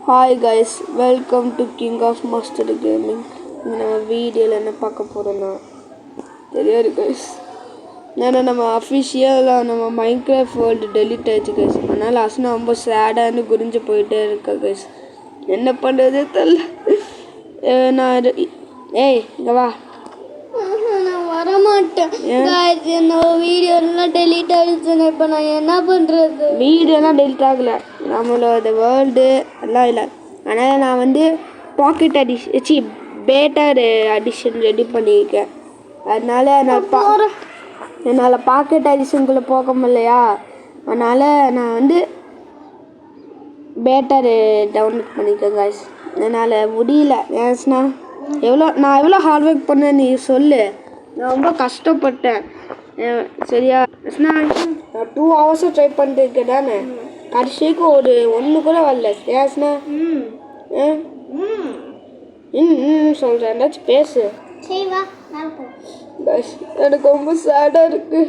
Hi guys, welcome to king of master gaming. இங்கே நம்ம வீடியோவில் என்ன பார்க்க போகிறோன்னா தெரியாது கைஸ். ஏன்னா நம்ம அஃபிஷியலாக நம்ம மைன்கிராஃப்ட் வேர்ல்டு டெலிட் ஆயிடுச்சு கைஸ். அதனால் அசனா ரொம்ப சேடானு குறிஞ்சு போயிட்டே இருக்கா கைஸ். என்ன பண்ணுறதே தெரில. நான் இங்கே வா. நான் வரமாட்டேன். என்னோட வீடியோலாம் டெலீட் ஆகிடுச்சுன்னு இப்போ நான் என்ன பண்ணுறது? வீடியோலாம் டெலிட் ஆகலை, நம்மளோட வேர்ல்டு எல்லாம் இல்லை. ஆனால் நான் வந்து பாக்கெட் பேட்டர் அடிஷன் ரெடி பண்ணியிருக்கேன். அதனால் என்னால் பாக்கெட் அடிஷனுக்குள்ளே போக முடியலையா, அதனால் நான் வந்து பேட்டர் டவுன்லோட் பண்ணியிருக்கேன் காய்ஸ். என்னால் முடியல. ஏன்னா நான் எவ்வளோ ஹார்ட் ஒர்க் பண்ணேன் நீ சொல்லு. நான் ரொம்ப கஷ்டப்பட்டேன் சரியா. நான் 2 hours ட்ரை பண்ணிருக்கேன் தானே. கடைசிக்கு ஒன்று கூட வரல. ஏஸ்னா சொல்கிறேன், ஏதாச்சும் பேசு. எனக்கு ரொம்ப சேடாக இருக்குது.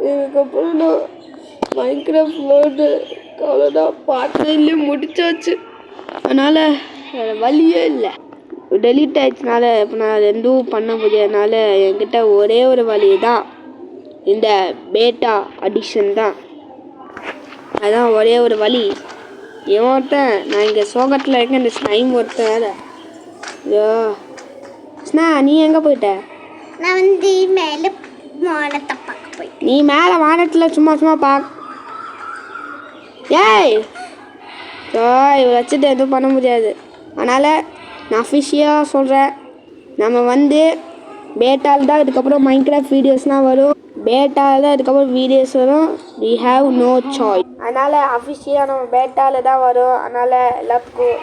இதுக்கப்புறம் நான் மைன்கிராஃப்ட் வேர்ல்டு அவ்வளோதான் பார்த்ததுலேயே முடிச்சாச்சு. அதனால் வழியே இல்லை. டெலீட் ஆயிடுச்சுனால இப்போ நான் ரெண்டும் பண்ண முடியாதனால என்கிட்ட ஒரே ஒரு வழி தான், இந்த பேட்டா அடிஷன் தான். அதுதான் ஒரே ஒரு வழி. ஒருத்தன் நான் இங்கே சோகத்தில் இருக்க இந்த ஸ்னைம் ஒருத்தன் வேறு. ஐயோ ஸ்னா, நீ எங்கே போயிட்ட? நான் வந்து மேலே வானத்தை பார்க்க போயிட்டேன். நீ மேலே வானத்தில் சும்மா ஏய் வச்சுட்டு எதுவும் பண்ண முடியாது. அதனால் நான் அஃபிஷியலாக சொல்கிறேன், நம்ம வந்து பேட்டால் தான் இதுக்கப்புறம் மைன்கிராஃப்ட் வீடியோஸ்லாம் வரும். பேட்டால் தான் இதுக்கப்புறம் வீடியோஸ் வரும். we have no choice. அதனால் அஃபிஷியலாக நம்ம பேட்டாவில் தான் வரும். அதனால் எல்லாத்துக்கும்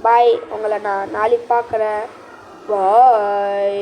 பாய். உங்களை நான் நாளைக்கு பார்க்குறேன். பாய்.